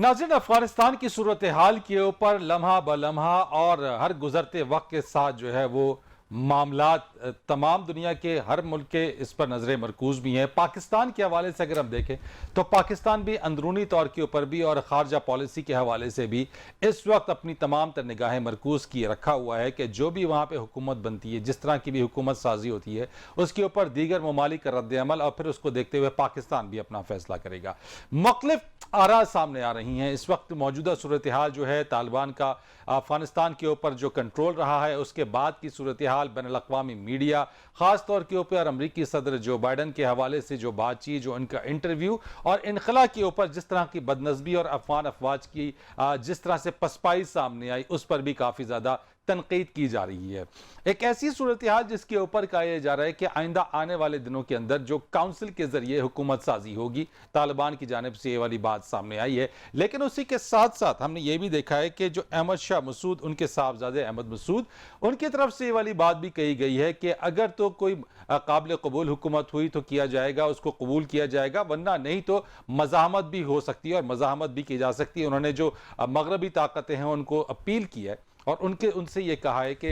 नाज़रीन, अफगानिस्तान की सूरत हाल के ऊपर लम्हा ब लम्हा और हर गुजरते वक्त के साथ जो है वो मामलात तमाम दुनिया के हर मुल्क के इस पर नज़रें मरकूज भी हैं। पाकिस्तान के हवाले से अगर हम देखें तो पाकिस्तान भी अंदरूनी तौर के ऊपर भी और ख़ारजा पॉलिसी के हवाले से भी इस वक्त अपनी तमाम तर निगाहें मरकूज किए रखा हुआ है कि जो भी वहाँ पर हुकूमत बनती है, जिस तरह की भी हुकूमत साजी होती है, उसके ऊपर दीगर ममालिक का रद्द अमल और फिर उसको देखते हुए पाकिस्तान भी अपना फैसला करेगा। मुख्तलिफ आरा सामने आ रही हैं। इस वक्त मौजूदा सूरत हाल जो है, तालिबान का अफगानिस्तान के ऊपर जो कंट्रोल रहा है, उसके बाद की सूरत हाल, बैनुल-अक़वामी मीडिया, ख़ास तौर के ऊपर अमरीकी सदर जो बाइडन के हवाले से जो बातचीत, जो उनका इंटरव्यू और इनखला के ऊपर जिस तरह की बदनज़मी और अफगान अफवाज की जिस तरह से पसपाई सामने आई, उस पर भी काफ़ी ज़्यादा तनकीद की जा रही है। एक ऐसी सूरत हाल जिसके ऊपर कहा यह जा रहा है कि आइंदा आने वाले दिनों के अंदर जो काउंसिल के जरिए हुकूमत साजी होगी, तालिबान की जानिब से ये वाली बात सामने आई है। लेकिन उसी के साथ साथ हमने ये भी देखा है कि जो अहमद शाह मसूद, उनके साहबजादे अहमद मसूद, उनकी तरफ से ये वाली बात भी कही गई है कि अगर तो कोई काबिल कबूल हुकूमत हुई तो किया जाएगा, उसको कबूल किया जाएगा, वरना नहीं तो मज़ाहमत भी हो सकती है और मज़ाहमत भी की जा सकती है। उन्होंने जो मगरबी ताकतें हैं उनको अपील की है और उनसे ये कहा है कि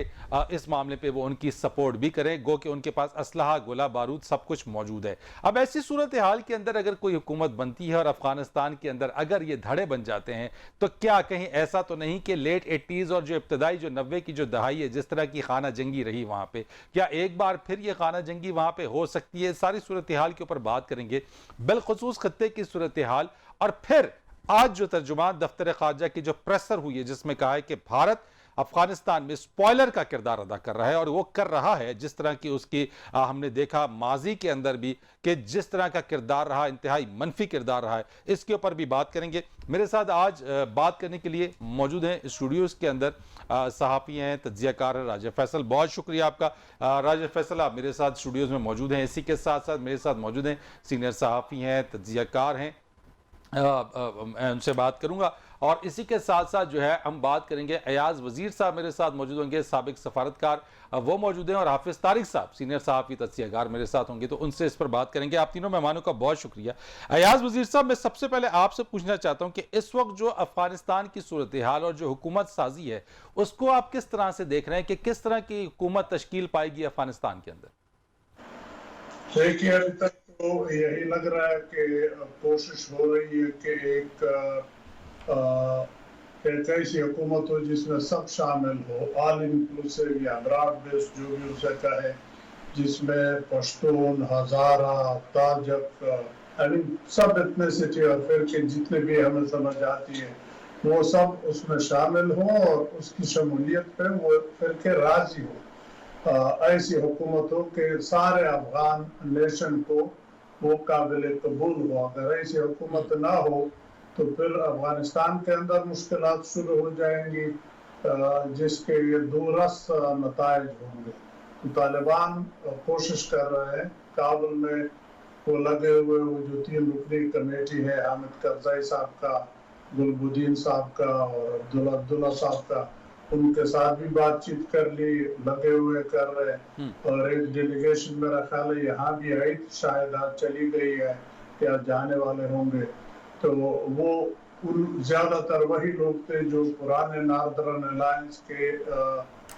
इस मामले पे वो उनकी सपोर्ट भी करें, गो कि उनके पास असलहा, गोला बारूद सब कुछ मौजूद है। अब ऐसी सूरत हाल के अंदर अगर कोई हुकूमत बनती है और अफगानिस्तान के अंदर अगर ये धड़े बन जाते हैं, तो क्या कहीं ऐसा तो नहीं कि लेट 80s और जो इब्तदाई जो 90 की जो दहाई है, जिस तरह की खाना जंगी रही वहाँ पे, क्या एक बार फिर ये खाना जंगी वहाँ पे हो सकती है? सारी सूरत हाल के ऊपर बात करेंगे, बिलखुसूस खत्ते की सूरत हाल। और फिर आज जो तर्जुमान दफ्तर खारजा की जो प्रेसर हुई है, जिसमें कहा है कि भारत अफगानिस्तान में स्पॉयलर का किरदार अदा कर रहा है और वो कर रहा है जिस तरह की उसकी हमने देखा माजी के अंदर भी कि जिस तरह का किरदार रहा, इंतहाई मनफी किरदार रहा है, इसके ऊपर भी बात करेंगे। मेरे साथ आज बात करने के लिए मौजूद हैं स्टूडियोज़ के अंदर सहाफ़ी हैं, तज्ज़ियाकार हैं राजा फैसल। बहुत शुक्रिया आपका राजा फैसल, आप मेरे साथ स्टूडियोज़ में मौजूद हैं। इसी के साथ साथ मेरे साथ मौजूद हैं सीनियर सहाफ़ी हैं, तज्ज़ियाकार हैं, मैं उनसे बात करूंगा। और इसी के साथ साथ जो है हम बात करेंगे, अयाज वजीर साहब मेरे साथ मौजूद होंगे, साबिक सफारतकार, वो मौजूद हैं, और हाफिज तारिक साहब सीनियर सहाफ़ी तज्ज़ियाकार मेरे साथ होंगे, तो उनसे इस पर बात करेंगे। आप तीनों मेहमानों का बहुत शुक्रिया। अयाज वजीर साहब, मैं सबसे पहले आपसे पूछना चाहता हूं कि इस वक्त जो अफगानिस्तान की सूरत हाल और जो हुकूमत साजी है, उसको आप किस तरह से देख रहे हैं कि किस तरह की हुकूमत तश्कील पाएगी अफगानिस्तान के अंदर? देखिए, अभी तक तो यही लग रहा है कि कोशिश हो रही है कि एक ऐसी हुकूमत हो जिसमें सब शामिल हो, ऑल इंक्लूसिव या ब्रॉड बेस्ड, जो भी उसे कहे, जिसमें पश्तून, हजारा, ताजक, सब एथनिसिटी और फिर के जितने भी हमें समझ आती है वो सब उसमें शामिल हो और उसकी शमूलियत पे वो फिर के राजी हो। ऐसी हुकूमत हो कि सारे अफगान नेशन को वो काबिल कबूल हो। अगर ऐसी हुकूमत ना हो तो फिर अफगानिस्तान के अंदर मुश्किलात शुरू हो जाएंगी, जिसके ये दूरस नताइज होंगे। तो तालिबान कोशिश कर रहे हैं, काबुल में वो लगे हुए, वो जो 3 रुकनी कमेटी है, हामिद करज़ई साहब का, गुलबुद्दीन साहब का और अब्दुल्ला साहब का, उनके साथ भी बातचीत कर ली, लगे हुए कर रहे हैं। और एक डेलीगेशन मेरा ख्याल है यहाँ भी आई, शायद आज चली गई है या जाने वाले होंगे। तो वो उन ज्यादातर वही लोग थे जो पुराने नॉर्दर्न अलायंस के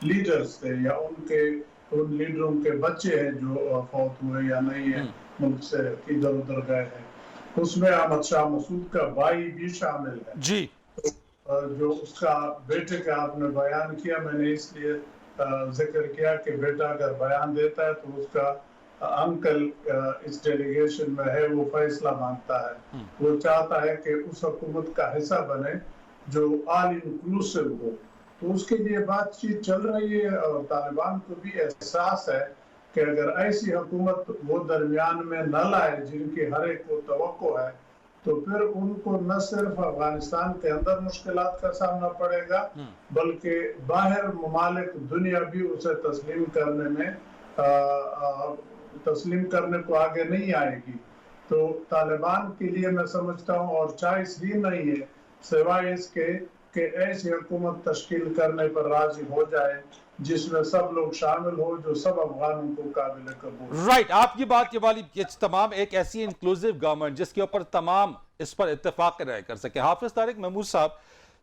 लीडर्स थे या उन लीडरों के बच्चे हैं जो फौत हुए या नहीं है, मुल्क से इधर उधर गए हैं। उसमें अहमद शाह मसूद का भाई भी शामिल है जी। तो जो उसका बेटे का आपने बयान किया, मैंने इसलिए जिक्र किया कि बेटा अगर बयान देता है तो उसका अंकल इस डेलीगेशन में है, वो फैसला मानता है। वो चाहता है कि उस हुकूमत का हिस्सा बने जो ऑल इंक्लूसिव हो। तो उसके लिए बातचीत चल रही है और तालिबान को भी एहसास है कि अगर ऐसी हुकूमत वो दरमियान में न लाए जिनकी हर एक को तवक्को है, तो फिर उनको न सिर्फ अफगानिस्तान के अंदर मुश्किलात का सामना पड़ेगा, बल्कि बाहर ममालिक दुनिया भी उसे तस्लीम करने को आगे नहीं आएगी। तो तालिबान के लिए मैं समझता हूँ और चॉइस ही नहीं है सिवाय इसके کہ ایسی حکومت تشکیل کرنے پر راضی ہو جائے جس میں سب لوگ شامل ہو جو سب افغانوں کو قابل قبول. رائٹ، آپ کی بات کے والی تمام ایک ایسی انکلوزیو گورنمنٹ جس کے اوپر تمام اس پر اتفاق رائے کر سکے. حافظ طارق محمود صاحب،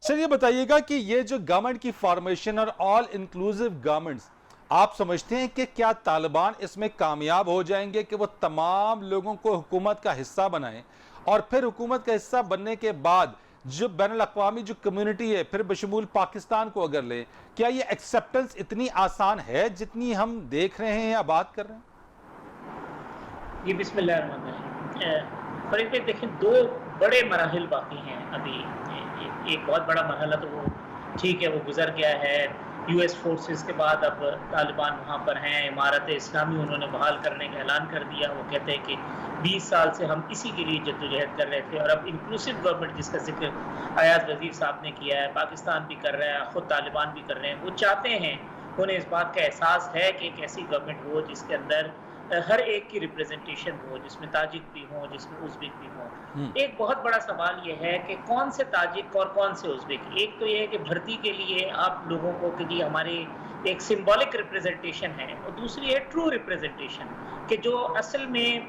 سر یہ بتائیے گا کہ یہ جو گورنمنٹ کی فارمیشن اور آل انکلوزیو گورنمنٹس، آپ سمجھتے ہیں کہ کیا طالبان اس میں کامیاب ہو جائیں گے کہ وہ تمام لوگوں کو حکومت کا حصہ بنائیں، اور پھر حکومت کا حصہ بننے کے بعد جو بین الاقوامی جو کمیونٹی ہے، پھر بشمول پاکستان کو اگر لیں، کیا یہ ایکسیپٹنس اتنی آسان ہے جتنی ہم دیکھ رہے ہیں یا بات کر رہے ہیں؟ یہ بسم اللہ الرحمن الرحیم. فرید بھائی دیکھیں، دو بڑے مراحل باقی ہیں ابھی. ایک بہت بڑا مرحلہ تو وہ ٹھیک ہے، وہ گزر گیا ہے. یو ایس فورسز کے بعد اب طالبان وہاں پر ہیں. امارت اسلامی انہوں نے بحال کرنے کا اعلان کر دیا. وہ کہتے ہیں کہ 20 سال سے ہم اسی کے لیے جدوجہد کر رہے تھے. اور اب انکلوسیو گورنمنٹ جس کا ذکر ایاز وزیر صاحب نے کیا ہے، پاکستان بھی کر رہا ہے، خود طالبان بھی کر رہے ہیں. وہ چاہتے ہیں، انہیں اس بات کا احساس ہے کہ ایک ایسی گورنمنٹ ہو جس کے اندر ہر ایک کی ریپریزنٹیشن ہو، جس میں تاجک بھی ہوں، جس میں ازبک بھی ہوں. ایک بہت بڑا سوال یہ ہے کہ کون سے تاجک اور کون سے ازبک. ایک تو یہ ہے کہ بھرتی کے لیے آپ لوگوں کو کہ جی ہمارے ایک سمبولک ریپریزنٹیشن ہے، اور دوسری ہے ٹرو ریپریزنٹیشن، کہ جو اصل میں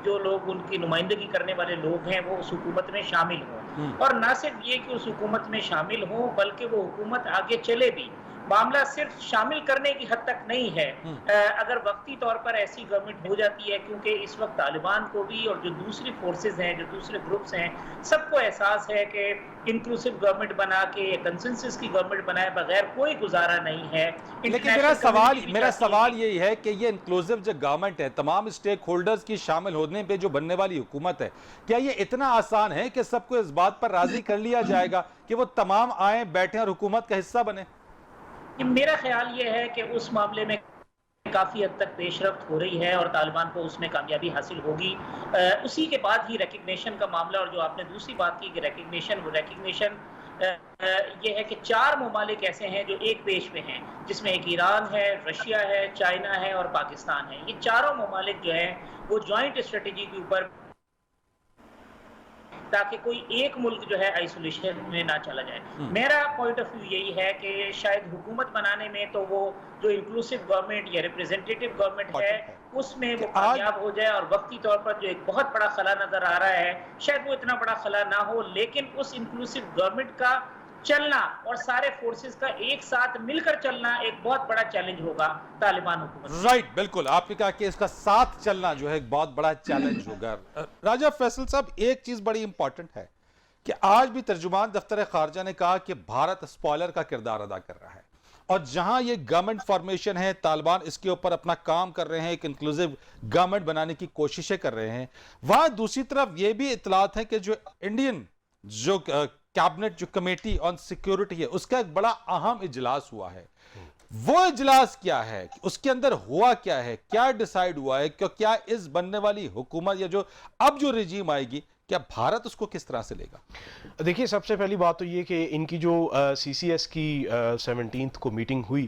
جو لوگ ان کی نمائندگی کرنے والے لوگ ہیں وہ اس حکومت میں شامل ہوں. اور نہ صرف یہ کہ اس حکومت میں شامل ہوں، بلکہ وہ حکومت آگے چلے بھی. معاملہ صرف شامل کرنے کی حد تک نہیں ہے. اگر وقتی طور پر ایسی گورنمنٹ ہو جاتی ہے، کیونکہ اس وقت طالبان کو بھی اور جو دوسری فورسز ہیں، جو دوسرے گروپس ہیں، سب کو احساس ہے کہ انکلوسیو گورنمنٹ بنا کے کنسنسس کی گورنمنٹ بنائے بغیر کوئی گزارا نہیں ہے. لیکن میرا سوال یہی ہے کہ یہ انکلوزیو جو گورنمنٹ ہے، تمام اسٹیک ہولڈرز کی شامل ہونے پہ جو بننے والی حکومت ہے، کیا یہ اتنا آسان ہے کہ سب کو اس بات پر راضی کر لیا جائے گا کہ وہ تمام آئیں بیٹھیں اور حکومت کا حصہ بنیں؟ میرا خیال یہ ہے کہ اس معاملے میں کافی حد تک پیش رفت ہو رہی ہے اور طالبان کو اس میں کامیابی حاصل ہوگی. اسی کے بعد ہی ریکگنیشن کا معاملہ، اور جو آپ نے دوسری بات کی کہ ریکگنیشن یہ ہے کہ 4 ممالک ایسے ہیں جو ایک پیش پہ ہیں، جس میں ایک ایران ہے، رشیا ہے، چائنا ہے اور پاکستان ہے. یہ چاروں ممالک جو ہیں وہ جوائنٹ اسٹریٹجی کے اوپر، تاکہ کوئی ایک ملک جو ہے آئسولیشن میں نہ چلا جائے. میرا پوائنٹ آف ویو یہی ہے کہ شاید حکومت بنانے میں تو وہ جو انکلوسیو گورنمنٹ یا ریپریزنٹیٹیو گورنمنٹ ہے اس میں وہ کامیاب ہو جائے. اور وقتی طور پر جو ایک بہت بڑا خلا نظر آ رہا ہے، شاید وہ اتنا بڑا خلا نہ ہو، لیکن اس انکلوسیو گورنمنٹ کا چلنا اور سارے فورسز کا ایک ساتھ مل کر چلنا ایک بہت بڑا چیلنج ہوگا طالبان حکومت. رائٹ، بالکل آپ نے کہا کہ اس کا ساتھ چلنا جو ہے ایک بہت بڑا چیلنج ہوگا. راجہ فیصل صاحب، ایک چیز بڑی امپورٹنٹ ہے کہ آج بھی ترجمان دفتر خارجہ نے کہا کہ بھارت اسپوائلر کا کردار ادا کر رہا ہے، اور جہاں یہ گورنمنٹ فارمیشن ہے، طالبان اس کے اوپر اپنا کام کر رہے ہیں، ایک انکلوزیو گورنمنٹ بنانے کی کوششیں کر رہے ہیں، وہاں دوسری طرف یہ بھی اطلاعات ہیں کہ جو انڈین جو کیبنٹ جو کمیٹی آن سیکیورٹی ہے، اس کا ایک بڑا اہم اجلاس ہوا ہے. وہ اجلاس کیا ہے، اس کے اندر ہوا کیا ہے، کیا ڈیسائیڈ ہوا ہے کہ کیا اس بننے والی حکومت یا جو اب جو رجیم آئے گی، کیا بھارت اس کو کس طرح سے لے گا؟ دیکھیے، سب سے پہلی بات تو یہ کہ ان کی جو سی سی ایس کی 17 کو میٹنگ ہوئی،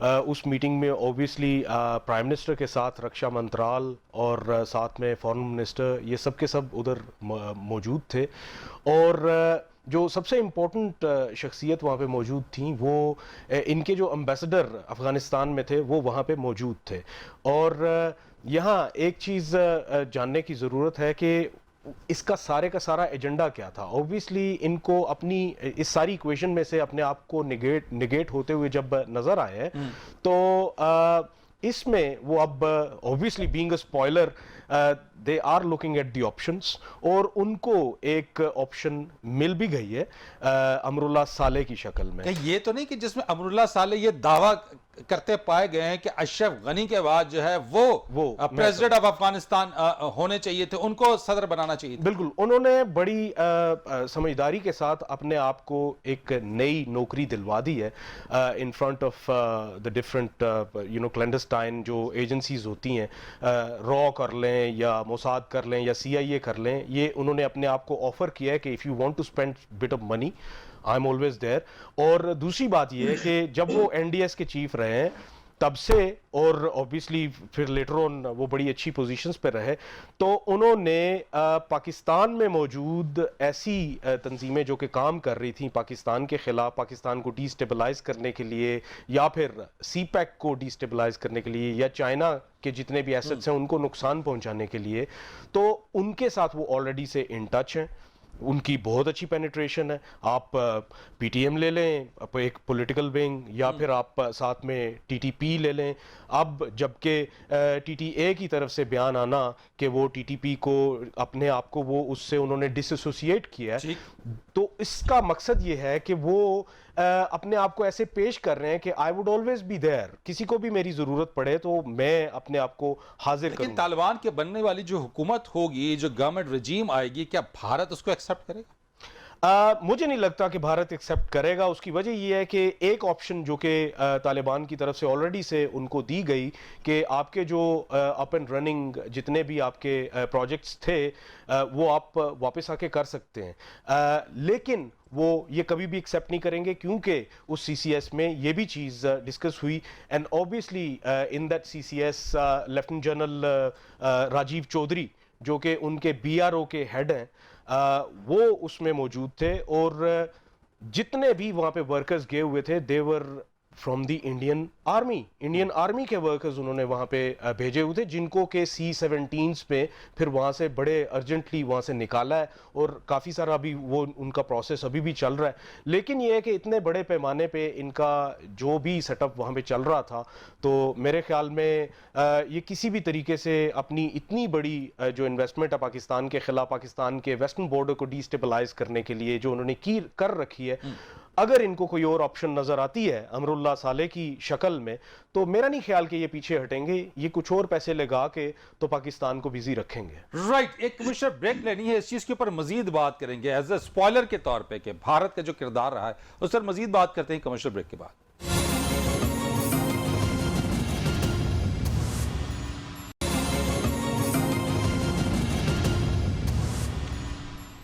اس میٹنگ میں اوبیسلی پرائم منسٹر کے ساتھ رکشا منترال اور ساتھ میں فارن منسٹر، یہ سب کے سب ادھر موجود تھے. اور جو سب سے امپورٹنٹ شخصیت وہاں پہ موجود تھیں، وہ ان کے جو امبیسڈر افغانستان میں تھے وہ وہاں پہ موجود تھے. اور یہاں ایک چیز جاننے کی ضرورت ہے کہ اس کا سارا ایجنڈا کیا تھا. اوبیسلی ان کو اپنی اس ساری ایکویشن میں سے اپنے آپ کو نگیٹ ہوتے ہوئے جب نظر آئے تو اس میں وہ اب obviously being a spoiler they are looking at the options, اور ان کو ایک آپشن مل بھی گئی ہے امراللہ صالح کی شکل میں. کہ یہ تو نہیں کہ جس میں امراللہ صالح یہ دعویٰ کرتے پائے گئے ہیں کہ اشرف غنی کے بعد جو ہے وہ پریزیڈنٹ آف افغانستان ہونے چاہیے تھے، ان کو صدر بنانا چاہیے تھا. بالکل، انہوں نے بڑی سمجھداری کے ساتھ اپنے آپ کو ایک نئی نوکری دلوا دی ہے in front of the different clandestine جو ایجنسیز ہوتی ہیں، را کر لیں یا موساد کر لیں یا CIA کر لیں. یہ انہوں نے اپنے آپ کو آفر کیا ہے کہ if you want to spend bit of money I am always there. اور دوسری بات یہ ہے کہ جب وہ NDS کے چیف رہے ہیں تب سے اور obviously پھر لیٹر آن وہ بڑی اچھی پوزیشنز پہ رہے, تو انہوں نے پاکستان میں موجود ایسی تنظیمیں جو کہ کام کر رہی تھیں پاکستان کے خلاف, پاکستان کو ڈی اسٹیبلائز کرنے کے لیے, یا پھر سی پیک کو ڈی اسٹیبلائز کرنے کے لیے, یا چائنا کے جتنے بھی ایسٹس ہیں ان کو نقصان پہنچانے کے لیے, تو ان کے ساتھ وہ آلریڈی سے ان ٹچ ہیں, ان کی بہت اچھی پینیٹریشن ہے. آپ پی ٹی ایم لے لیں, ایک پولیٹیکل ونگ, یا پھر آپ ساتھ میں ٹی ٹی پی لے لیں. اب جبکہ ٹی ٹی اے کی طرف سے بیان آنا کہ وہ ٹی ٹی پی کو اپنے آپ کو وہ اس سے انہوں نے ڈس ایسوسیٹ کیا ہے, تو اس کا مقصد یہ ہے کہ وہ اپنے آپ کو ایسے پیش کر رہے ہیں کہ I would always be there, کسی کو بھی میری ضرورت پڑے تو میں اپنے آپ کو حاضر کروں. لیکن طالبان کے بننے والی جو حکومت ہوگی, جو گورنمنٹ رجیم آئے گی, کیا بھارت اس کو ایکسپٹ کرے گا؟ مجھے نہیں لگتا کہ بھارت ایکسیپٹ کرے گا. اس کی وجہ یہ ہے کہ ایک آپشن جو کہ طالبان کی طرف سے آلریڈی سے ان کو دی گئی کہ آپ کے جو اپ اینڈ رننگ جتنے بھی آپ کے پروجیکٹس تھے وہ آپ واپس آ کے کر سکتے ہیں, لیکن وہ یہ کبھی بھی ایکسیپٹ نہیں کریں گے, کیونکہ اس سی سی ایس میں یہ بھی چیز ڈسکس ہوئی. And obviously in that C C S lieutenant general Rajiv Chaudhary جو کہ ان کے بی آر او کے ہیڈ ہیں, وہ اس میں موجود تھے, اور جتنے بھی وہاں پہ ورکرز گئے ہوئے تھے they were from the Indian army کے ورکرز انہوں نے وہاں پہ بھیجے ہوئے تھے, جن کو کہ C-17 پہ پھر وہاں سے بڑے ارجنٹلی وہاں سے نکالا ہے, اور کافی سارا ابھی وہ ان کا پروسیس ابھی بھی چل رہا ہے. لیکن یہ ہے کہ اتنے بڑے پیمانے پہ ان کا جو بھی سیٹ اپ وہاں پہ چل رہا تھا, تو میرے خیال میں یہ کسی بھی طریقے سے اپنی اتنی بڑی جو انویسٹمنٹ ہے پاکستان کے خلاف, پاکستان کے ویسٹرن بارڈر کو ڈی اسٹیبلائز کرنے کے لیے جو انہوں نے کر رکھی ہے, اگر ان کو کوئی اور آپشن نظر آتی ہے امراللہ صالح کی شکل میں, تو میرا نہیں خیال کہ یہ پیچھے ہٹیں گے. یہ کچھ اور پیسے لگا کے تو پاکستان کو بزی رکھیں گے. رائٹ, ایک کمشنر بریک لینی ہے, اس چیز کے اوپر مزید بات کریں گے ایز اے سپوائلر کے طور پہ کہ بھارت کا جو کردار رہا ہے اس پر مزید بات کرتے ہیں کمشنر بریک کے بعد.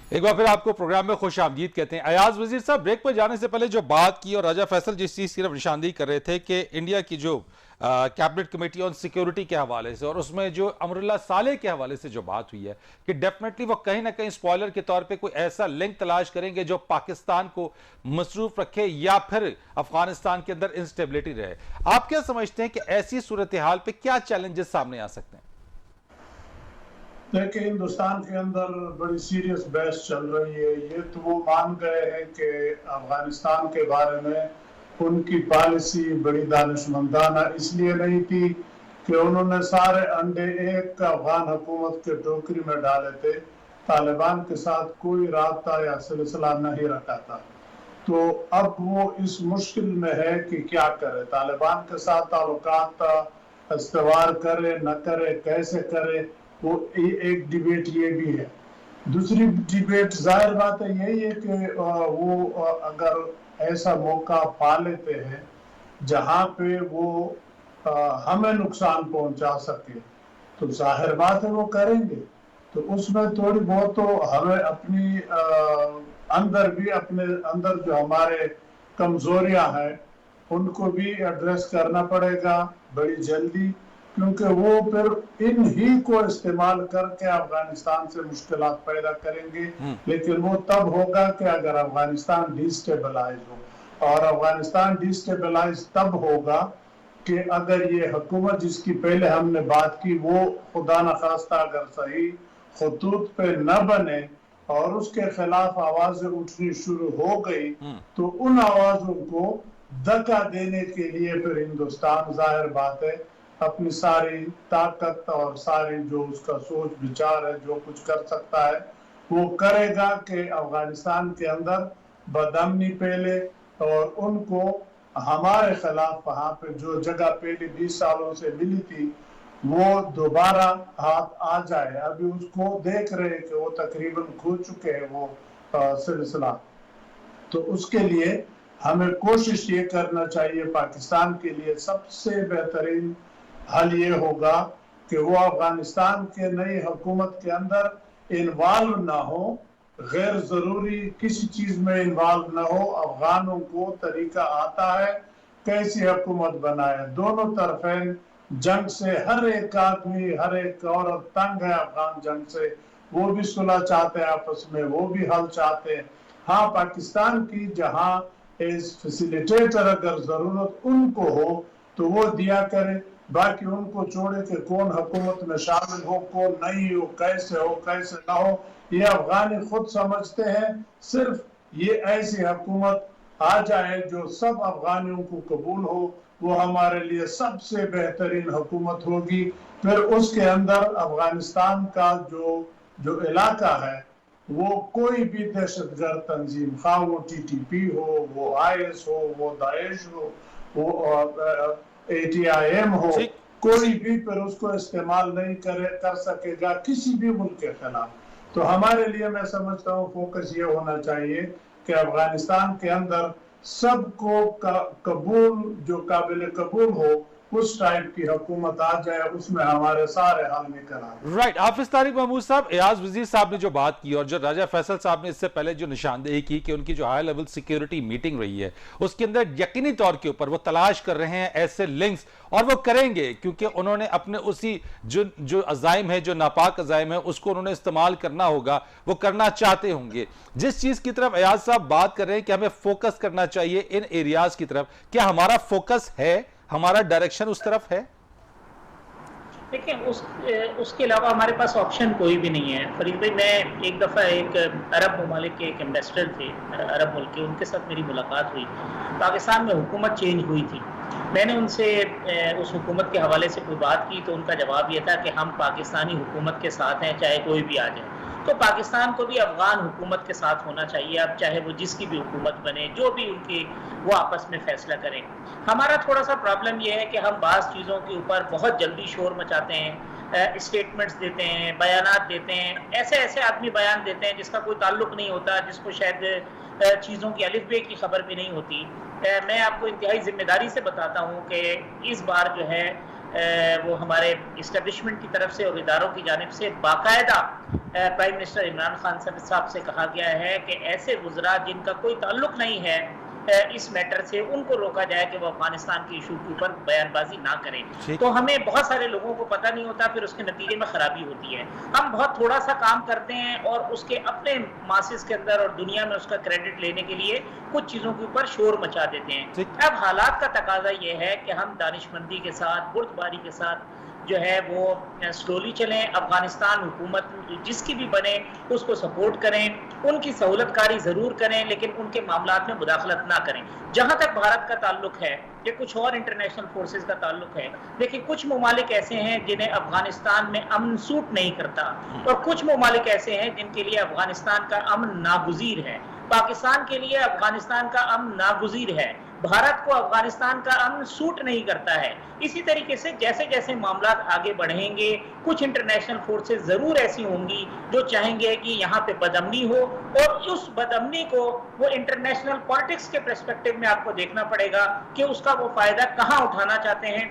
ایک بار پھر آپ کو پروگرام میں خوش آمدید کہتے ہیں. ایاز وزیر صاحب, بریک پر جانے سے پہلے جو بات کی اور راجہ فیصل جس چیز کی طرف نشاندہی کر رہے تھے کہ انڈیا کی جو کیبنٹ کمیٹی آن سیکیورٹی کے حوالے سے, اور اس میں جو امراللہ صالح کے حوالے سے جو بات ہوئی ہے کہ ڈیفینیٹلی وہ کہیں نہ کہیں سپوائلر کے طور پہ کوئی ایسا لنک تلاش کریں گے جو پاکستان کو مصروف رکھے یا پھر افغانستان کے اندر انسٹیبلٹی رہے. آپ کیا سمجھتے ہیں کہ ایسی صورتحال پہ کیا چیلنجز سامنے آ سکتے ہیں؟ دیکھیں, ہندوستان کے اندر بڑی سیریس بحث چل رہی ہے. یہ تو وہ مان گئے ہیں کہ افغانستان کے بارے میں ان کی پالیسی بڑی دانشمندانہ اس لیے نہیں تھی کہ انہوں نے سارے انڈے ایک افغان حکومت کے ٹوکری میں ڈالے تھے, طالبان کے ساتھ کوئی رابطہ یا سلسلہ نہیں رکھا تھا. تو اب وہ اس مشکل میں ہے کہ کیا کرے, طالبان کے ساتھ تعلقات استوار کرے نہ کرے, کیسے کرے, وہ ایک ڈیبیٹ یہ بھی ہے. دوسری ڈیبیٹ ظاہر بات ہے یہی ہے کہ وہ اگر ایسا موقع پا لیتے ہیں جہاں پہ وہ ہمیں نقصان پہنچا سکے تو ظاہر بات ہے وہ کریں گے. تو اس میں تھوڑی بہت تو ہمیں اپنی اندر بھی اپنے اندر جو ہمارے کمزوریاں ہیں ان کو بھی ایڈریس کرنا پڑے گا بڑی جلدی, کیونکہ وہ پھر ان ہی کو استعمال کر کے افغانستان سے مشکلات پیدا کریں گے. لیکن وہ تب ہوگا کہ اگر افغانستان ڈی سٹیبلائز ہو, اور افغانستان ڈی سٹیبلائز تب ہوگا کہ اگر یہ حکومت جس کی پہلے ہم نے بات کی وہ خدا نخواستہ اگر صحیح خطوط پہ نہ بنے اور اس کے خلاف آوازیں اٹھنی شروع ہو گئی, تو ان آوازوں کو دھکا دینے کے لیے پھر ہندوستان ظاہر بات ہے اپنی ساری طاقت اور ساری جو اس کا سوچ بچار ہے جو کچھ کر سکتا ہے وہ کرے گا کہ افغانستان کے اندر بدامنی پھیلے, اور ان کو ہمارے خلاف وہاں پہ جو جگہ پہلے 20 سالوں سے ملی تھی وہ دوبارہ ہاتھ آ جائے. ابھی اس کو دیکھ رہے کہ وہ تقریباً کھو چکے ہیں وہ سلسلہ. تو اس کے لیے ہمیں کوشش یہ کرنا چاہیے, پاکستان کے لیے سب سے بہترین حل یہ ہوگا کہ وہ افغانستان کے نئی حکومت کے اندر انوالو نہ ہو, غیر ضروری کسی چیز میں انوالو نہ ہو. افغانوں کو طریقہ آتا ہے कैसी हुकूमत बनाए। दोनों तरफें जंग से, हर एक आदमी, हर एक औरत तंग है अफगान जंग से, वो भी सुलह चाहते हैं आपस में, वो भी हल चाहते हैं। हाँ, पाकिस्तान की जहाँ एज फैसिलिटेटर अगर जरूरत उनको हो तो वो दिया करे, बाकी उनको छोड़े कि कौन हुकूमत में शामिल हो, कौन नहीं हो, कैसे ना हो, ये अफगानी खुद समझते हैं। सिर्फ ये ऐसी हुकूमत आ जाए जो सब अफगानियों को कबूल हो, वो हमारे लिए सबसे बेहतरीन हुकूमत होगी। फिर उसके अंदर अफगानिस्तान का जो इलाका है, वो कोई भी दहशतगर्द तंजीम, खा वो TTP हो, वो IS हो, वो दाइश हो, वो ATIM हो, कोई भी फिर उसको इस्तेमाल नहीं कर सकेगा किसी भी मुल्क के खिलाफ। तो हमारे लिए मैं समझता हूँ फोकस ये होना चाहिए कि अफगानिस्तान के अंदर सबको कबूल, जो काबिल कबूल हो, उस टाइप की हुकूमत आ जाए, उसमें हमारे सारे हल निकल आए। राइट। हाफिज तारिक महमूद साहब, एयाज वजीर साहब ने जो बात की और जो राजा फैसल साहब ने इससे पहले जो निशानदेही की कि उनकी जो हाई लेवल सिक्योरिटी मीटिंग रही है उसके अंदर यकीनी तौर के ऊपर वो तलाश कर रहे हैं ऐसे लिंक्स, और वो करेंगे क्योंकि उन्होंने अपने उसी जो अजाइम है, जो नापाक अजाइम है, उसको उन्होंने इस्तेमाल करना होगा, वो करना चाहते होंगे। जिस चीज की तरफ एयाज साहब बात कर रहे हैं कि हमें फोकस करना चाहिए इन एरियाज की तरफ, क्या हमारा फोकस है, हमारा डायरेक्शन उस तरफ है? देखिए, उसके अलावा हमारे पास ऑप्शन कोई भी नहीं है। फरीद भाई, मैं एक दफ़ा एक अरब ममालिक के एक एम्बेसडर थे, अरब मुल्क के, उनके साथ मेरी मुलाकात हुई। पाकिस्तान में हुकूमत चेंज हुई थी। मैंने उनसे उस हुकूमत के हवाले से कोई बात की तो उनका जवाब ये था कि हम पाकिस्तानी हुकूमत के साथ हैं, चाहे कोई भी आ जाए। तो पाकिस्तान को भी अफगान हुकूमत के साथ होना चाहिए, अब चाहे वो जिसकी भी हुकूमत बने, जो भी उनकी, वो आपस में फैसला करें। हमारा थोड़ा सा प्रॉब्लम ये है कि हम बाज़ चीज़ों के ऊपर बहुत जल्दी शोर मचाते हैं, स्टेटमेंट्स देते हैं, बयानात देते हैं, ऐसे आदमी बयान देते हैं जिसका कोई ताल्लुक नहीं होता, जिसको शायद चीज़ों की अलिफ बे की खबर भी नहीं होती। मैं आपको इंतहाई जिम्मेदारी से बताता हूँ कि इस बार जो है वो हमारे इस्टेब्लिशमेंट की तरफ से और इदारों की जानिब से बाकायदा प्राइम मिनिस्टर इमरान खान साहब से कहा गया है कि ऐसे वज़रा जिनका कोई ताल्लुक नहीं है इस मैटर से, उनको रोका जाए कि वो अफगानिस्तान के इशू के ऊपर बयानबाजी ना करें। तो हमें बहुत सारे लोगों को पता नहीं होता, फिर उसके नतीजे में खराबी होती है। हम बहुत थोड़ा सा काम करते हैं और उसके अपने मासिस के अंदर और दुनिया में उसका क्रेडिट लेने के लिए कुछ चीज़ों के ऊपर शोर मचा देते हैं। अब हालात का तकाजा ये है कि हम दानिशमंदी के साथ, बुर्दबारी के साथ जो है वो स्लोली चलें। अफगानिस्तान हुकूमत जिसकी भी बने उसको सपोर्ट करें, उनकी सहूलतकारी ज़रूर करें, लेकिन उनके मामलात में मुदाखलत ना करें। जहाँ तक भारत का ताल्लुक है या कुछ और इंटरनेशनल फोर्सेस का ताल्लुक है, देखिए कुछ ममालिक ऐसे हैं जिन्हें अफगानिस्तान में अमन सूट नहीं करता और कुछ ममालिक ऐसे हैं जिनके लिए अफगानिस्तान का अमन नागुज़ीर है। पाकिस्तान के लिए अफगानिस्तान का अमन नागुज़ीर है, भारत को अफगानिस्तान का अमन सूट नहीं करता है। इसी तरीके से जैसे जैसे मामलात आगे बढ़ेंगे, कुछ इंटरनेशनल फोर्सेस जरूर ऐसी होंगी जो चाहेंगे कि यहाँ पे बदअमनी हो, और उस बदअमनी को वो इंटरनेशनल पॉलिटिक्स के पर्सपेक्टिव में आपको देखना पड़ेगा कि उसका वो फायदा कहाँ उठाना चाहते हैं,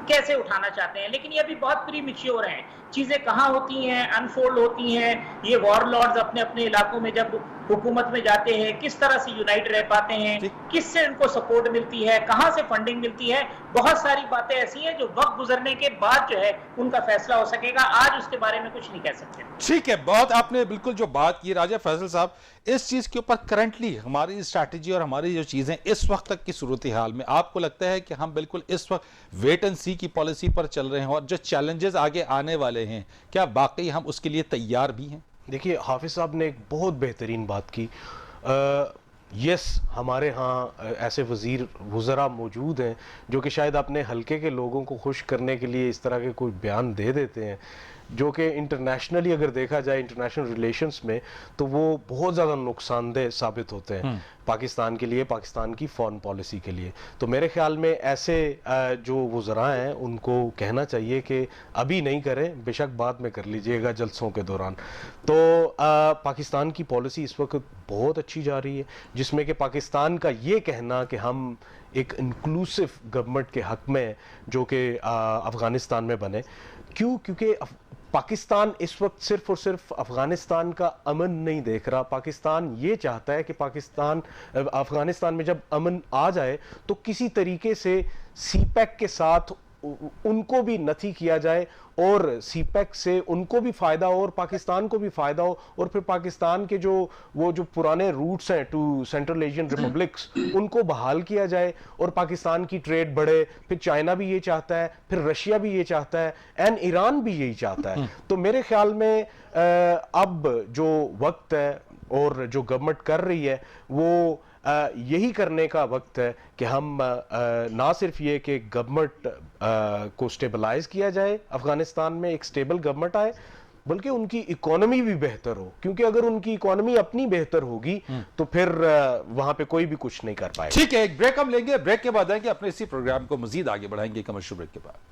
कैसे उठाना चाहते हैं। लेकिन ये अभी बहुत प्री मैच्योर हैं, चीजें कहाँ होती हैं, अनफोल्ड होती हैं। ये वॉरलॉर्ड्स अपने अपने इलाकों में जब हुकूमत में जाते हैं किस तरह से यूनाइट रह पाते हैं, किससे उनको सपोर्ट मिलती है, कहाँ से फंडिंग मिलती है, बहुत सारी बातें ऐसी हैं जो वक्त गुजरने के बाद जो है उनका फैसला हो सकेगा। आज उसके बारे में कुछ नहीं कह सकते। ठीक है, बहुत आपने बिल्कुल जो बात की राजा फैसल साहब, इस चीज के ऊपर करंटली हमारी स्ट्रैटेजी और हमारी जो चीजें इस वक्त तक की सूरत हाल में, आपको लगता है कि हम बिल्कुल इस वक्त वेट एंड सी की पॉलिसी पर चल रहे हैं और जो चैलेंजेस आगे आने वाले हैं, क्या वाकई हम उसके लिए तैयार भी हैं? देखिए, हाफिज साहब ने एक बहुत बेहतरीन बात की। यस, हमारे यहाँ ऐसे वज़रा मौजूद हैं जो कि शायद अपने हलके के लोगों को खुश करने के लिए इस तरह के कोई बयान दे देते हैं, जो कि इंटरनेशनली अगर देखा जाए इंटरनेशनल रिलेशंस में तो वो बहुत ज़्यादा नुकसानदेह साबित होते हैं पाकिस्तान के लिए, पाकिस्तान की फॉरेन पॉलिसी के लिए। तो मेरे ख्याल में ऐसे जो वज़रा हैं उनको कहना चाहिए कि अभी नहीं करें, बेशक बाद में कर लीजिएगा जलसों के दौरान। तो पाकिस्तान की पॉलिसी इस वक्त बहुत अच्छी जा रही है, जिसमें कि पाकिस्तान का ये कहना कि हम एक इंक्लूसिव गवर्नमेंट के हक में जो कि अफ़गानिस्तान में बने, क्योंकि پاکستان اس وقت صرف اور صرف افغانستان کا امن نہیں دیکھ رہا. پاکستان یہ چاہتا ہے کہ افغانستان میں جب امن آ جائے تو کسی طریقے سے سی پیک کے ساتھ ان کو بھی نتھی کیا جائے اور سی پیک سے ان کو بھی فائدہ ہو اور پاکستان کو بھی فائدہ ہو, اور پھر پاکستان کے وہ جو پرانے روٹس ہیں ٹو سینٹرل ایشین ریپبلکس ان کو بحال کیا جائے اور پاکستان کی ٹریڈ بڑھے. پھر چائنا بھی یہ چاہتا ہے, پھر رشیا بھی یہ چاہتا ہے, اینڈ ایران بھی یہی چاہتا ہے. تو میرے خیال میں اب جو وقت ہے اور جو گورنمنٹ کر رہی ہے وہ یہی کرنے کا وقت ہے کہ ہم نہ صرف یہ کہ گورنمنٹ کو سٹیبلائز کیا جائے, افغانستان میں ایک سٹیبل گورنمنٹ آئے, بلکہ ان کی اکانومی بھی بہتر ہو, کیونکہ اگر ان کی اکانومی اپنی بہتر ہوگی تو پھر وہاں پہ کوئی بھی کچھ نہیں کر پائے. ٹھیک ہے, ایک بریک ہم لیں گے, بریک کے بعد آئیں گے اپنے اسی پروگرام کو مزید آگے بڑھائیں گے کمرشل بریک کے بعد.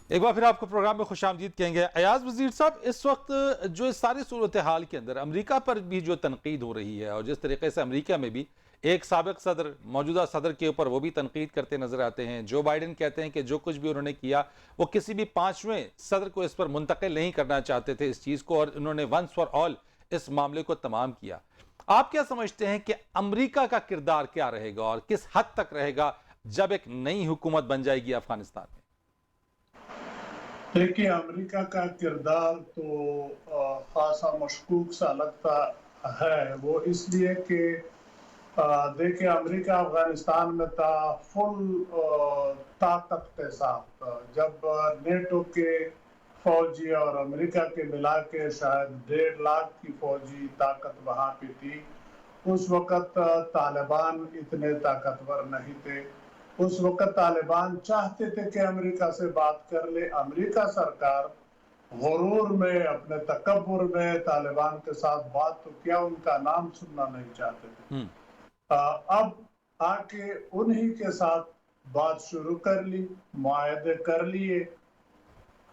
ایک بار پھر آپ کو پروگرام میں خوش آمدید کہیں گے. ایاز وزیر صاحب, اس وقت جو اس ساری صورتحال کے اندر امریکہ پر بھی جو تنقید ہو رہی ہے, اور جس طریقے سے امریکہ میں بھی ایک سابق صدر موجودہ صدر کے اوپر وہ بھی تنقید کرتے نظر آتے ہیں. جو بائیڈن کہتے ہیں کہ جو کچھ بھی انہوں نے کیا وہ کسی بھی 5ویں صدر کو اس پر منتقل نہیں کرنا چاہتے تھے اس چیز کو, اور انہوں نے ونس فار آل اس معاملے کو تمام کیا. آپ کیا سمجھتے ہیں کہ امریکہ کا کردار کیا رہے گا اور کس حد تک رہے گا جب ایک نئی حکومت بن جائے گی افغانستان میں؟ دیکھیے, امریکہ کا کردار تو خاصا مشکوک سا لگتا ہے. وہ اس لیے کہ دیکھیں, امریکہ افغانستان میں تھا فل طاقت کے ساتھ. جب نیٹو کے فوجی اور امریکہ کے ملا کے شاید 1.5 لاکھ کی فوجی طاقت وہاں پہ تھی. اس وقت طالبان اتنے طاقتور نہیں تھے. اس وقت طالبان چاہتے تھے کہ امریکہ سے بات کر لے. امریکہ سرکار غرور میں, اپنے تکبر میں طالبان کے ساتھ بات تو کیا, ان کا نام سننا نہیں چاہتے تھے. اب آ کے انہی کے ساتھ بات شروع کر لی, معاہدے کر لیے,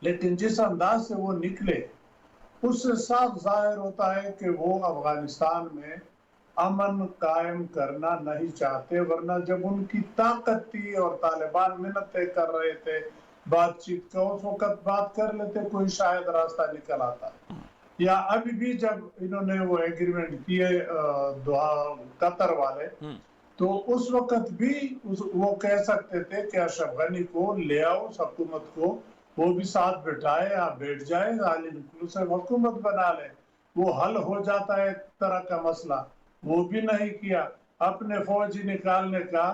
لیکن جس انداز سے وہ نکلے اس سے صاف ظاہر ہوتا ہے کہ وہ افغانستان میں امن قائم کرنا نہیں چاہتے. ورنہ جب ان کی طاقت تھی اور طالبان منتیں کر رہے تھے بات چیت کا, اس وقت بات کر لیتے, کوئی شاید راستہ نکل آتا. یا ابھی بھی جب انہوں نے وہ ایگریمنٹ کیے قطر والے, تو اس وقت بھی وہ کہہ سکتے تھے کہ اشرف غنی کو لے آؤ حکومت کو, وہ بھی ساتھ بٹھائے, آپ بیٹھ جائے, آل انکلوسیو حکومت بنا لے, وہ حل ہو جاتا ہے ایک طرح کا مسئلہ. وہ بھی نہیں کیا. اپنے فوجی نکالنے کا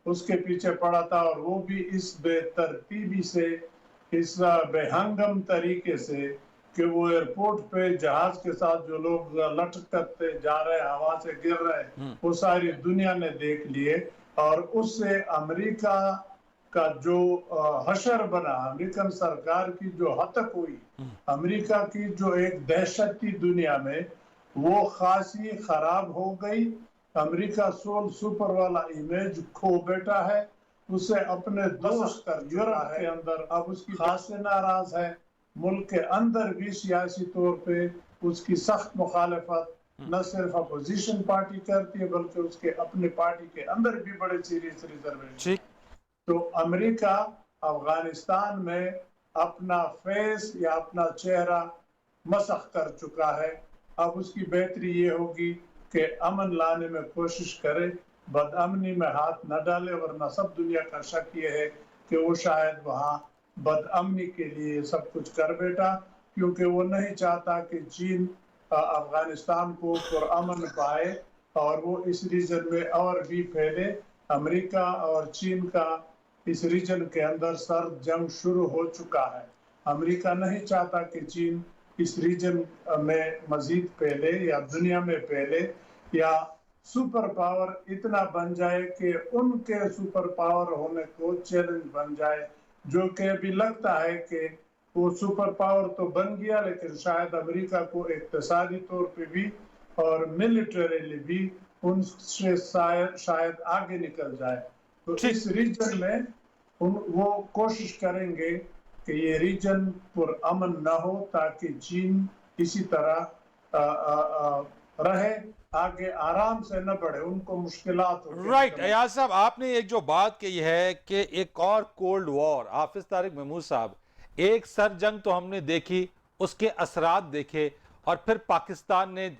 اس کے پیچھے پڑا تھا, اور وہ بھی اس بے ترتیبی سے, اس بے ہنگم طریقے سے کہ وہ ایئرپورٹ پہ جہاز کے ساتھ جو لوگ لٹکتے جا رہے, ہوا سے گر رہے, وہ ساری دنیا نے دیکھ لیے. اور اس سے امریکہ کا جو حشر بنا, امریکن سرکار کی جو ہتک ہوئی, امریکہ کی جو ایک دہشت تھی دنیا میں, وہ خاصی خراب ہو گئی. امریکہ سول سپر والا امیج کھو بیٹا ہے. اسے اپنے دوست یورپ کے اندر اب اس کی خاصے ناراض ہے. ملک کے اندر بھی سیاسی طور پہ اس کی سخت مخالفت نہ صرف اپوزیشن پارٹی کرتی ہے, بلکہ اس کے اپنے پارٹی کے اندر بھی بڑے سیریس ریزرویشن. تو امریکہ افغانستان میں اپنا فیس یا اپنا چہرہ مسخ کر چکا ہے. اب اس کی بہتری یہ ہوگی کہ امن لانے میں کوشش کرے, بد امنی میں ہاتھ نہ ڈالے. ورنہ سب دنیا کا شک یہ ہے کہ وہ شاید وہاں بد امنی کے لیے سب کچھ کر بیٹا, کیونکہ وہ نہیں چاہتا کہ چین افغانستان کو پرامن پائے اور وہ اس ریجن میں اور بھی پھیلے. امریکہ اور چین کا اس ریجن کے اندر سرد جنگ شروع ہو چکا ہے. امریکہ نہیں چاہتا کہ چین اس ریجن میں مزید پھیلے یا دنیا میں پھیلے, یا سپر پاور اتنا بن جائے کہ ان کے سپر پاور ہونے کو چیلنج بن جائے, جو کہ ابھی لگتا ہے کہ وہ سپر پاور تو بن گیا, لیکن شاید امریکہ کو اقتصادی طور پہ بھی اور ملٹریلی بھی ان سے شاید آگے نکل جائے. تو اس ریجن میں وہ کوشش کریں گے کہ یہ ریجن پر امن نہ ہو, تاکہ چین اسی طرح رہے. आगे आराम से न बढ़े, उनको मुश्किलात होती राइट अयाज साहब, आपने एक जो बात कही है कि एक और कोल्ड वॉर, हाफिज तारिक महमूद साहब, एक सर जंग तो हमने देखी, उसके असरात देखे, और फिर पाकिस्तान ने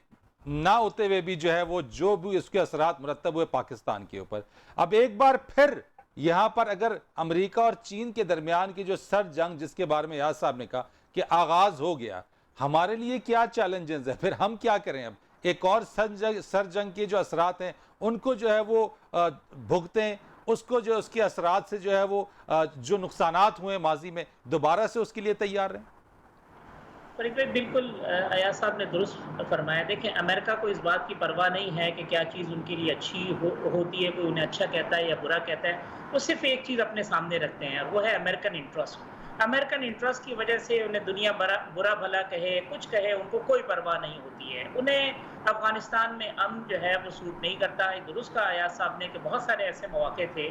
ना होते हुए भी जो है वो जो भी उसके असरात मुरतब हुए पाकिस्तान के ऊपर। अब एक बार फिर यहाँ पर अगर अमेरिका और चीन के दरमियान की जो सर जंग जिसके बारे में याद साहब ने कहा कि आगाज हो गया, हमारे लिए क्या चैलेंजेस है, फिर हम क्या करें? अब एक और सर जंग के जो असरात हैं उनको जो है वो भुगतें, उसको जो उसके असरात से जो है वो जो नुकसानात हुए माजी में दोबारा से उसके लिए तैयार रहें। फरीद भाई बिल्कुल अयाज साहब ने दुरुस्त फरमाया। देखें, अमेरिका को इस बात की परवाह नहीं है कि क्या चीज़ उनके लिए अच्छी होती है, कोई उन्हें अच्छा कहता है या बुरा कहता है। वो सिर्फ एक चीज़ अपने सामने रखते हैं और वो है अमेरिकन इंटरेस्ट। अमेरिकन इंटरेस्ट की वजह से उन्हें दुनिया बुरा भला कहे, कुछ कहे, उनको कोई परवाह नहीं होती है। उन्हें अफगानिस्तान में अमन जो है वो सूट नहीं करता। दुरुस्त कहा अयाज साहब ने कि बहुत सारे ऐसे मौके थे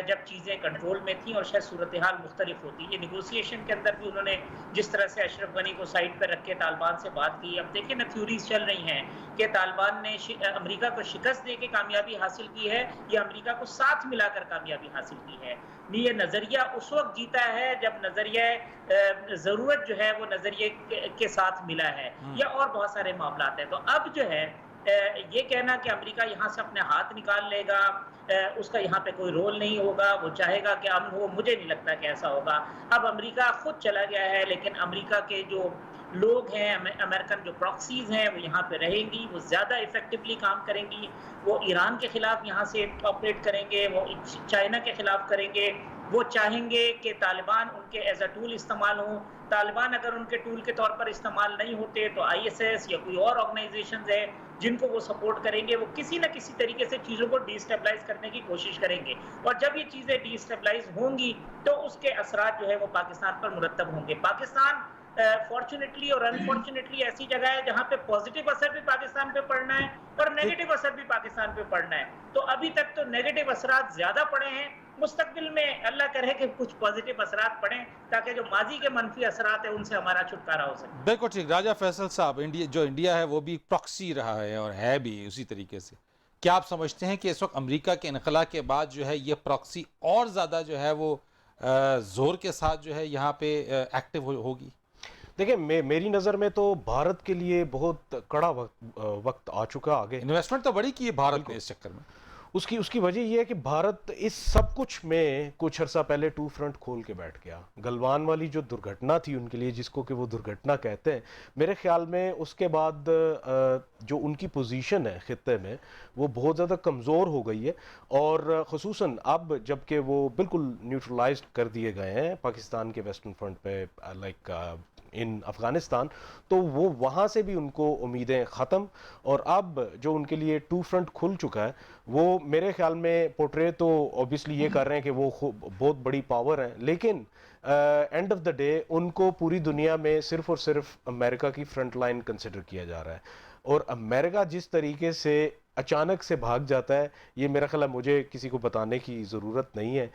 जब चीज़ें कंट्रोल में थी और शायद सूरत हाल मुख्तलिफ होती। ये निगोसिएशन के अंदर भी उन्होंने जिस तरह से अशरफ गनी को साइड पर रख के तालिबान से बात की, अब देखिए ना थ्योरीज चल रही हैं कि तालिबान ने अमेरिका को शिकस्त दे के कामयाबी हासिल की है या अमेरिका को साथ मिलाकर कामयाबी हासिल की है। ये नज़रिया उस वक्त जीता है जब नज़रिया ज़रूरत जो है वो नज़रिए के साथ मिला है, या और बहुत सारे मामला हैं। तो अब जो है ये कहना कि अमेरिका यहाँ से अपने हाथ निकाल लेगा, उसका यहाँ पे कोई रोल नहीं होगा, वो चाहेगा कि अमन हो, मुझे नहीं लगता कि ऐसा होगा। अब अमेरिका खुद चला गया है, लेकिन अमेरिका के जो लोग हैं, अमेरिकन जो प्रॉक्सीज हैं, वो यहाँ पे रहेंगी, वो ज़्यादा इफेक्टिवली काम करेंगी। वो ईरान के खिलाफ यहाँ से ऑपरेट करेंगे, वो चाइना के खिलाफ करेंगे। वो चाहेंगे कि तालिबान उनके एज अ टूल इस्तेमाल हो। तालिबान अगर उनके टूल के तौर पर इस्तेमाल नहीं होते तो ISS या कोई और ऑर्गेनाइजेशंस है जिनको वो सपोर्ट करेंगे, वो किसी न किसी तरीके से चीज़ों को डिस्टेबलाइज करने की कोशिश करेंगे। और जब ये चीज़ें डिस्टेबलाइज होंगी तो उसके असरात जो है वो पाकिस्तान पर मुरतब होंगे। पाकिस्तान फॉर्चुनेटली और अनफॉर्चुनेटली ऐसी जगह है जहां पे पॉजिटिव असर भी पाकिस्तान पे पड़ना है और नेगेटिव असर भी पाकिस्तान पे पड़ना है। तो अभी तक तो नेगेटिव असरात ज्यादा पड़े हैं। मुस्तकबिल में अल्लाह करे कि कुछ पॉजिटिव असरात पड़े ताकि जो माजी के मनफी असरात है उनसे हमारा छुटकारा हो सके। बिल्कुल ठीक। राजा फैसल साहब, इंडिया है वो भी प्रॉक्सी रहा है और है भी उसी तरीके से। क्या आप समझते हैं कि इस वक्त अमेरिका के इनखला के बाद जो है ये प्रॉक्सी और ज़्यादा जो है वो जोर के साथ जो है यहाँ पे एक्टिव होगी? देखिए, मेरी नज़र में तो भारत के लिए बहुत कड़ा वक्त आ चुका आगे। इन्वेस्टमेंट तो बड़ी की है भारत ने इस चक्कर में। उसकी वजह यह है कि भारत इस सब कुछ में कुछ अर्सा पहले टू फ्रंट खोल के बैठ गया। गलवान वाली जो दुर्घटना थी उनके लिए, जिसको कि वो दुर्घटना कहते हैं, मेरे ख्याल में उसके बाद जो उनकी पोजीशन है खित्ते में वो बहुत ज़्यादा कमज़ोर हो गई है। और ख़ुसूसन अब जबकि वो बिल्कुल न्यूट्रलाइज्ड कर दिए गए हैं पाकिस्तान के वेस्टर्न फ्रंट पे, लाइक इन अफ़गानिस्तान, तो वो वहाँ से भी उनको उम्मीदें ख़त्म। और अब जो उनके लिए टू फ्रंट खुल चुका है वो मेरे ख्याल में पोर्ट्रे तो ऑब्वियसली ये कर रहे हैं कि वो बहुत बड़ी पावर है, लेकिन एंड ऑफ द डे उनको पूरी दुनिया में सिर्फ और सिर्फ अमेरिका की फ्रंट लाइन कंसिडर किया जा रहा है। और अमेरिका जिस तरीके से अचानक से भाग जाता है, ये मेरा ख्याल है मुझे किसी को बताने की ज़रूरत नहीं है।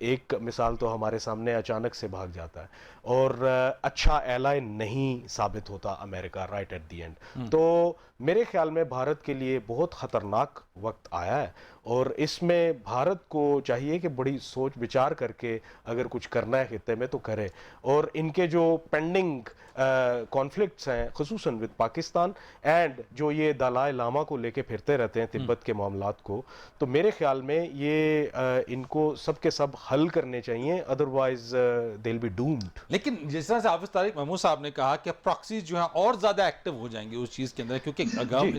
एक मिसाल तो हमारे सामने, अचानक से भाग जाता है और अच्छा एलाय नहीं साबित होता America right at the and. तो मेरे ख्याल में भारत के लिए बहुत ख़तरनाक वक्त आया है और इसमें भारत को चाहिए कि बड़ी सोच विचार करके अगर कुछ करना है खित्ते में तो करे। और इनके जो पेंडिंग कॉन्फ्लिक्ट्स हैं ख़ुसूसन विद पाकिस्तान एंड जो ये दलाई लामा को लेके फिरते रहते हैं तिब्बत के मामलात को, तो मेरे ख्याल में ये इनको सब के सब हल करने चाहिए, otherwise they will be doomed. लेकिन जिस तरह से हाफिज तारिक महमूद साहब ने कहा कि प्रॉक्सीज जो है और ज़्यादा एक्टिव हो जाएंगे उस चीज़ के अंदर, क्योंकि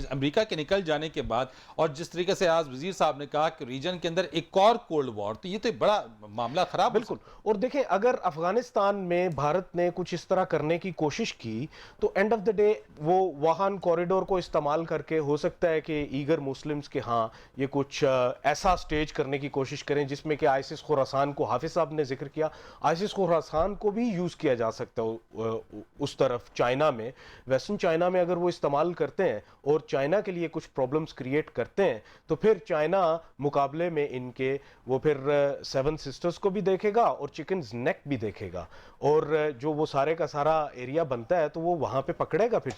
अमेरिका के निकल जाने के बाद, और जिस तरीके से आज वजीर साहब ने कहा कि रीजन के अंदर एक और कोल्ड वॉर, तो ये तो बड़ा मामला खराब। बिल्कुल। और देखें, अगर अफगानिस्तान में भारत ने कुछ इस तरह करने की कोशिश की तो एंड ऑफ द डे वो वाहन कॉरिडोर को इस्तेमाल करके हो सकता है कि ईगर मुस्लिम्स के हाँ ये कुछ ऐसा स्टेज करने की कोशिश करें जिसमें कि आइसिस खुरासान को, हाफिज साहब ने जिक्र किया, आइसिस खुरासान को भी यूज़ किया जा सकता है उस तरफ चाइना में, वेस्टर्न चाइना में अगर वो इस्तेमाल करते हैं और चाइना के लिए कुछ प्रॉब्लम्स क्रिएट करते हैं ہیں تو پھر چائنا مقابلے میں ان کے وہ پھر سیون سسٹرز کو بھی دیکھے گا اور چکنز نیک بھی دیکھے گا، اور جو وہ سارے کا سارا ایریا بنتا ہے تو وہ وہاں پہ پکڑے گا پھر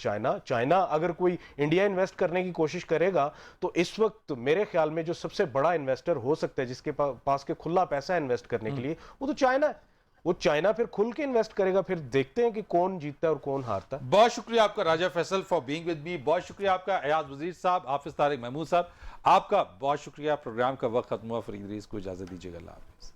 چائنا اگر کوئی انڈیا انویسٹ کرنے کی کوشش کرے گا تو اس وقت میرے خیال میں جو سب سے بڑا انویسٹر ہو سکتا ہے جس کے پاس کے کھلا پیسہ انویسٹ کرنے کے لیے وہ تو چائنا ہے. وہ چائنا پھر کھل کے انویسٹ کرے گا، پھر دیکھتے ہیں کہ کون جیتتا ہے اور کون ہارتا ہے. بہت شکریہ آپ کا Raja Faisal for being with me, بہت شکریہ آپ کا ایاز وزیر صاحب، حافظ طارق محمود صاحب، آپ کا بہت شکریہ. پروگرام کا وقت ختم ہوا. فرید ریز کو اجازت دیجیے گا. اللہ حافظ.